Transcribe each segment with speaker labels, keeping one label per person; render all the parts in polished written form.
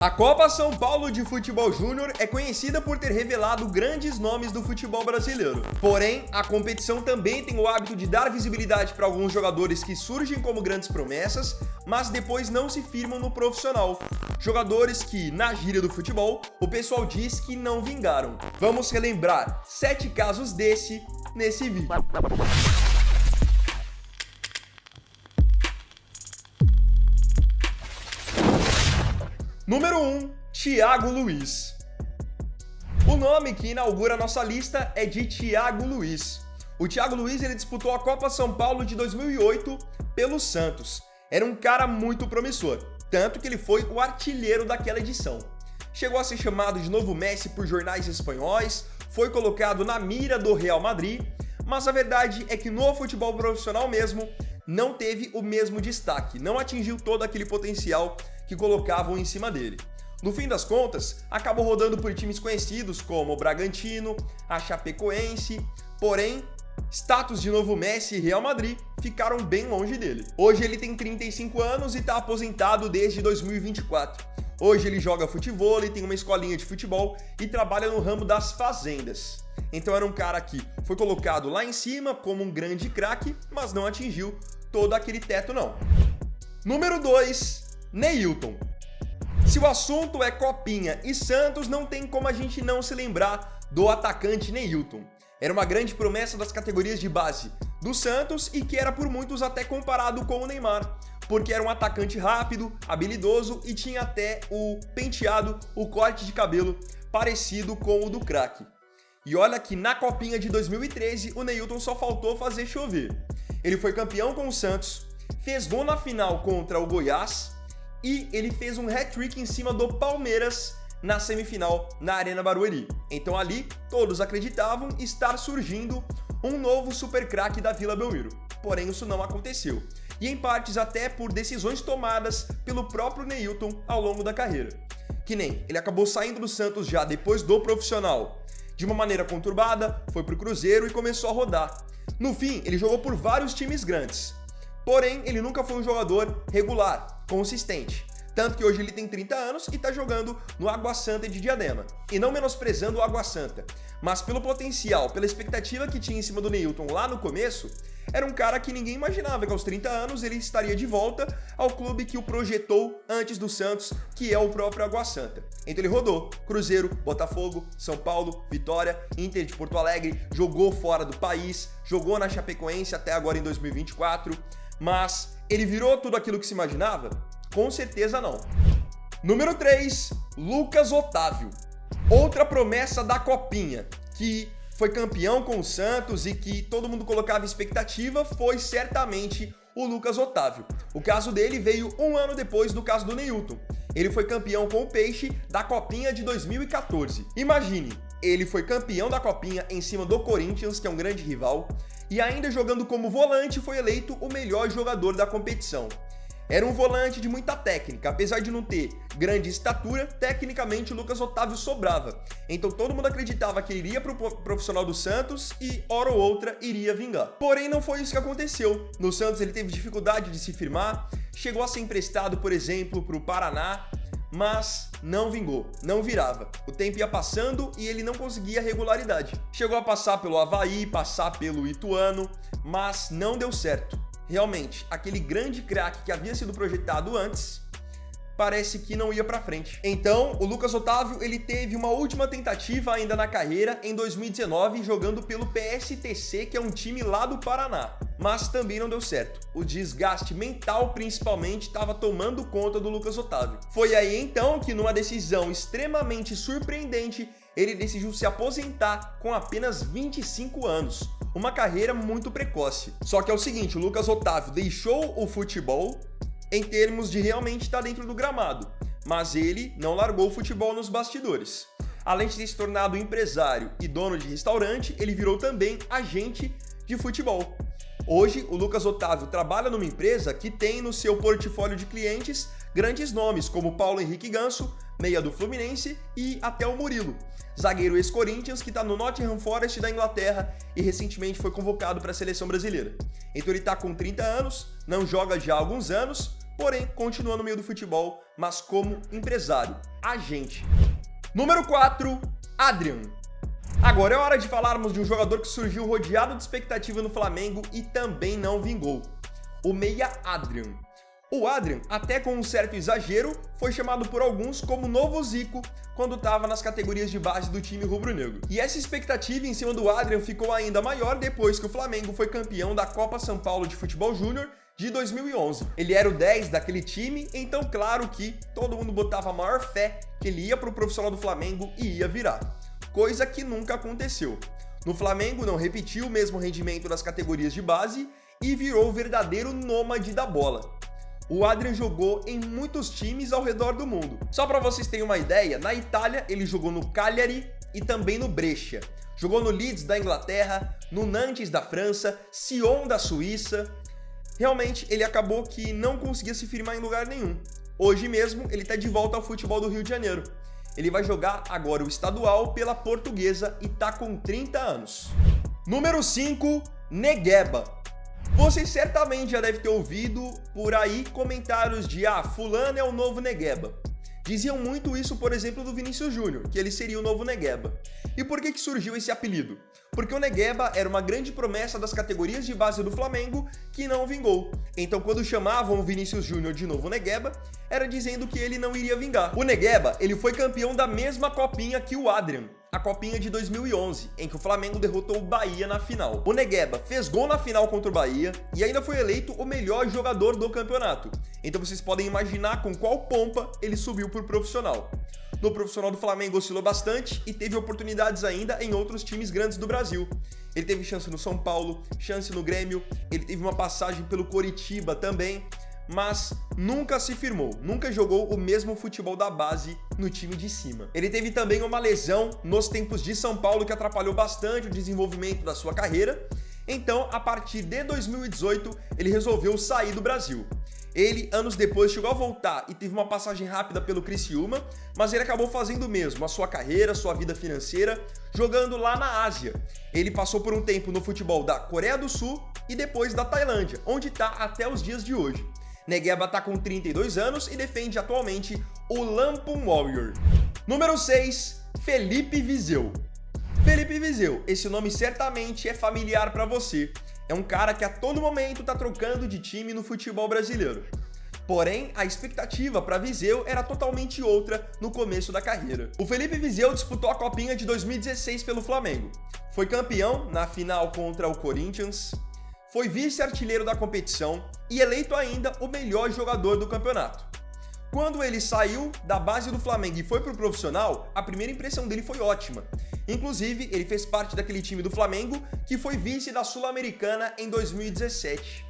Speaker 1: A Copa São Paulo de Futebol Júnior é conhecida por ter revelado grandes nomes do futebol brasileiro. Porém, a competição também tem o hábito de dar visibilidade para alguns jogadores que surgem como grandes promessas, mas depois não se firmam no profissional. Jogadores que, na gíria do futebol, o pessoal diz que não vingaram. Vamos relembrar 7 casos nesse vídeo. Número 1. Thiago Luiz. O nome que inaugura a nossa lista é de Thiago Luiz. O Thiago Luiz ele disputou a Copa São Paulo de 2008 pelo Santos. Era um cara muito promissor, tanto que ele foi o artilheiro daquela edição. Chegou a ser chamado de novo Messi por jornais espanhóis, foi colocado na mira do Real Madrid, mas a verdade é que no futebol profissional mesmo, não teve o mesmo destaque, não atingiu todo aquele potencial que colocavam em cima dele. No fim das contas, acabou rodando por times conhecidos como o Bragantino, a Chapecoense, porém, status de novo Messi e Real Madrid ficaram bem longe dele. Hoje ele tem 35 anos e está aposentado desde 2024. Hoje ele joga futebol, tem uma escolinha de futebol e trabalha no ramo das fazendas. Então era um cara que foi colocado lá em cima como um grande craque, mas não atingiu todo aquele teto não. Número 2. Neilton. Se o assunto é Copinha e Santos, não tem como a gente não se lembrar do atacante Neilton. Era uma grande promessa das categorias de base do Santos e que era por muitos até comparado com o Neymar, porque era um atacante rápido, habilidoso e tinha até o penteado, o corte de cabelo parecido com o do craque. E olha que na Copinha de 2013 o Neilton só faltou fazer chover. Ele foi campeão com o Santos, fez gol na final contra o Goiás e ele fez um hat-trick em cima do Palmeiras na semifinal na Arena Barueri. Então ali todos acreditavam estar surgindo um novo super craque da Vila Belmiro. Porém isso não aconteceu. E em partes até por decisões tomadas pelo próprio Neilton ao longo da carreira. Que nem ele acabou saindo do Santos já depois do profissional de uma maneira conturbada, foi pro Cruzeiro e começou a rodar. No fim, ele jogou por vários times grandes. Porém, ele nunca foi um jogador regular, consistente. Tanto que hoje ele tem 30 anos e tá jogando no Água Santa de Diadema. E não menosprezando o Água Santa, mas pelo potencial, pela expectativa que tinha em cima do Neilton lá no começo, era um cara que ninguém imaginava que aos 30 anos ele estaria de volta ao clube que o projetou antes do Santos, que é o próprio Água Santa. Então ele rodou Cruzeiro, Botafogo, São Paulo, Vitória, Inter de Porto Alegre, jogou fora do país, jogou na Chapecoense até agora em 2024, mas ele virou tudo aquilo que se imaginava? Com certeza não. Número 3, Lucas Otávio. Outra promessa da Copinha, que foi campeão com o Santos e que todo mundo colocava expectativa, foi certamente o Lucas Otávio. O caso dele veio um ano depois do caso do Neilton. Ele foi campeão com o Peixe da Copinha de 2014. Imagine, ele foi campeão da Copinha em cima do Corinthians, que é um grande rival, e ainda jogando como volante foi eleito o melhor jogador da competição. Era um volante de muita técnica, apesar de não ter grande estatura, tecnicamente o Lucas Otávio sobrava. Então todo mundo acreditava que ele iria para o profissional do Santos e, hora ou outra, iria vingar. Porém, não foi isso que aconteceu. No Santos ele teve dificuldade de se firmar, chegou a ser emprestado, por exemplo, para o Paraná, mas não vingou, não virava. O tempo ia passando e ele não conseguia regularidade. Chegou a passar pelo Avaí, passar pelo Ituano, mas não deu certo. Realmente, aquele grande craque que havia sido projetado antes, parece que não ia pra frente. Então, o Lucas Otávio, ele teve uma última tentativa ainda na carreira em 2019, jogando pelo PSTC, que é um time lá do Paraná. Mas também não deu certo. O desgaste mental, principalmente, estava tomando conta do Lucas Otávio. Foi aí, então, que numa decisão extremamente surpreendente, ele decidiu se aposentar com apenas 25 anos. Uma carreira muito precoce. Só que é o seguinte, o Lucas Otávio deixou o futebol em termos de realmente estar dentro do gramado, mas ele não largou o futebol nos bastidores. Além de ter se tornado empresário e dono de restaurante, ele virou também agente de futebol. Hoje, o Lucas Otávio trabalha numa empresa que tem no seu portfólio de clientes grandes nomes como Paulo Henrique Ganso, meia do Fluminense, e até o Murilo, zagueiro ex-Corinthians que está no Nottingham Forest da Inglaterra e recentemente foi convocado para a seleção brasileira. Então ele está com 30 anos, não joga já há alguns anos, porém continua no meio do futebol, mas como empresário, agente. Número 4, Adrian. Agora é hora de falarmos de um jogador que surgiu rodeado de expectativa no Flamengo e também não vingou. O meia Adrian. O Adrian, até com um certo exagero, foi chamado por alguns como novo Zico quando estava nas categorias de base do time rubro-negro. E essa expectativa em cima do Adrian ficou ainda maior depois que o Flamengo foi campeão da Copa São Paulo de Futebol Júnior de 2011. Ele era o 10 daquele time, então claro que todo mundo botava a maior fé que ele ia para o profissional do Flamengo e ia virar. Coisa que nunca aconteceu. No Flamengo não repetiu o mesmo rendimento das categorias de base e virou o verdadeiro nômade da bola. O Adrian jogou em muitos times ao redor do mundo. Só para vocês terem uma ideia, na Itália ele jogou no Cagliari e também no Brescia. Jogou no Leeds da Inglaterra, no Nantes da França, Sion da Suíça. Realmente ele acabou que não conseguia se firmar em lugar nenhum. Hoje mesmo ele está de volta ao futebol do Rio de Janeiro. Ele vai jogar agora o estadual pela Portuguesa e tá com 30 anos. Número 5, Negueba. Vocês certamente já devem ter ouvido por aí comentários de fulano é o novo Negueba. Diziam muito isso, por exemplo, do Vinícius Júnior, que ele seria o novo Negueba. E por que surgiu esse apelido? Porque o Negueba era uma grande promessa das categorias de base do Flamengo que não vingou. Então quando chamavam o Vinícius Júnior de novo Negueba, era dizendo que ele não iria vingar. O Negueba, ele foi campeão da mesma copinha que o Adrian, a copinha de 2011, em que o Flamengo derrotou o Bahia na final. O Negueba fez gol na final contra o Bahia e ainda foi eleito o melhor jogador do campeonato. Então vocês podem imaginar com qual pompa ele subiu para o profissional. No profissional do Flamengo oscilou bastante e teve oportunidades ainda em outros times grandes do Brasil. Ele teve chance no São Paulo, chance no Grêmio, ele teve uma passagem pelo Coritiba também, mas nunca se firmou, nunca jogou o mesmo futebol da base no time de cima. Ele teve também uma lesão nos tempos de São Paulo que atrapalhou bastante o desenvolvimento da sua carreira, então a partir de 2018 ele resolveu sair do Brasil. Ele, anos depois, chegou a voltar e teve uma passagem rápida pelo Criciúma, mas ele acabou fazendo mesmo a sua carreira, sua vida financeira, jogando lá na Ásia. Ele passou por um tempo no futebol da Coreia do Sul e depois da Tailândia, onde está até os dias de hoje. Negueba está com 32 anos e defende atualmente o Lampung Warrior. Número 6, Felipe Viseu. Felipe Viseu, esse nome certamente é familiar para você. É um cara que a todo momento está trocando de time no futebol brasileiro. Porém, a expectativa para Viseu era totalmente outra no começo da carreira. O Felipe Viseu disputou a Copinha de 2016 pelo Flamengo. Foi campeão na final contra o Corinthians, foi vice-artilheiro da competição e eleito ainda o melhor jogador do campeonato. Quando ele saiu da base do Flamengo e foi para o profissional, a primeira impressão dele foi ótima. Inclusive, ele fez parte daquele time do Flamengo que foi vice da Sul-Americana em 2017.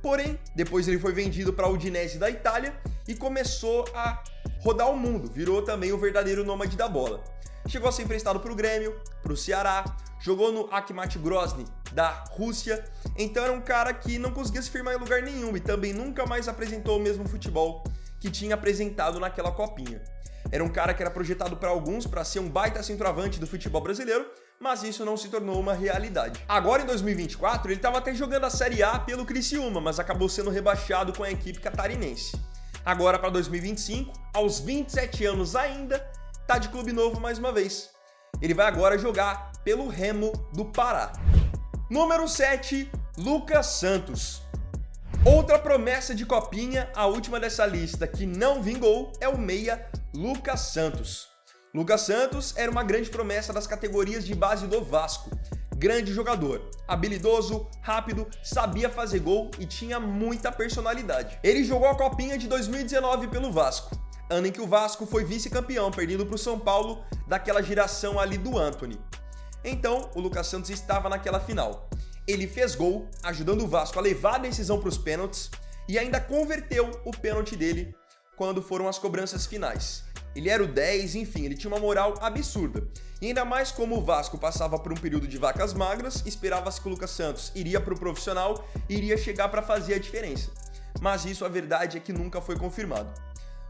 Speaker 1: Porém, depois ele foi vendido para a Udinese da Itália e começou a rodar o mundo, virou também o verdadeiro nômade da bola. Chegou a ser emprestado para o Grêmio, para o Ceará, jogou no Akhmat Grozny da Rússia, então era um cara que não conseguia se firmar em lugar nenhum e também nunca mais apresentou o mesmo futebol que tinha apresentado naquela copinha. Era um cara que era projetado para alguns para ser um baita centroavante do futebol brasileiro, mas isso não se tornou uma realidade. Agora em 2024 ele estava até jogando a Série A pelo Criciúma, mas acabou sendo rebaixado com a equipe catarinense. Agora para 2025, aos 27 anos ainda, tá de clube novo mais uma vez. Ele vai agora jogar pelo Remo do Pará. Número 7, Lucas Santos. Outra promessa de copinha, a última dessa lista que não vingou, é o meia Lucas Santos. Lucas Santos era uma grande promessa das categorias de base do Vasco. Grande jogador, habilidoso, rápido, sabia fazer gol e tinha muita personalidade. Ele jogou a copinha de 2019 pelo Vasco, ano em que o Vasco foi vice-campeão, perdendo para o São Paulo daquela geração ali do Antony. Então, o Lucas Santos estava naquela final. Ele fez gol, ajudando o Vasco a levar a decisão para os pênaltis e ainda converteu o pênalti dele quando foram as cobranças finais. Ele era o 10, enfim, ele tinha uma moral absurda. E ainda mais como o Vasco passava por um período de vacas magras, esperava-se que o Lucas Santos iria para o profissional e iria chegar para fazer a diferença. Mas isso, a verdade é que nunca foi confirmado.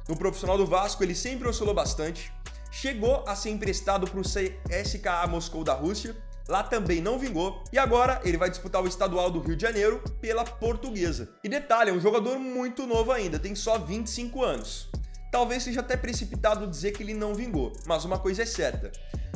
Speaker 1: No profissional do Vasco, ele sempre oscilou bastante, chegou a ser emprestado para o CSKA Moscou da Rússia, lá também não vingou, e agora ele vai disputar o estadual do Rio de Janeiro pela Portuguesa. E detalhe, é um jogador muito novo ainda, tem só 25 anos. Talvez seja até precipitado dizer que ele não vingou, mas uma coisa é certa: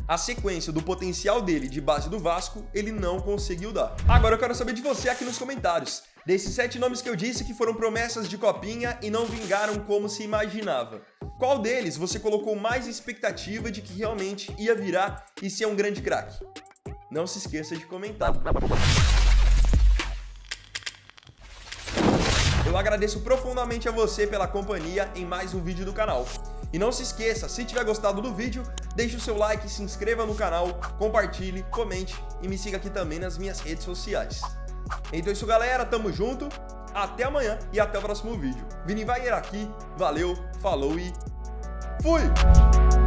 Speaker 1: a sequência do potencial dele de base do Vasco, ele não conseguiu dar. Agora eu quero saber de você aqui nos comentários. Desses 7 nomes que eu disse que foram promessas de copinha e não vingaram como se imaginava, qual deles você colocou mais expectativa de que realmente ia virar e ser um grande craque? Não se esqueça de comentar. Eu agradeço profundamente a você pela companhia em mais um vídeo do canal. E não se esqueça, se tiver gostado do vídeo, deixe o seu like, se inscreva no canal, compartilhe, comente e me siga aqui também nas minhas redes sociais. Então é isso, galera, tamo junto, até amanhã e até o próximo vídeo. Vini Wagner aqui, valeu, falou e fui!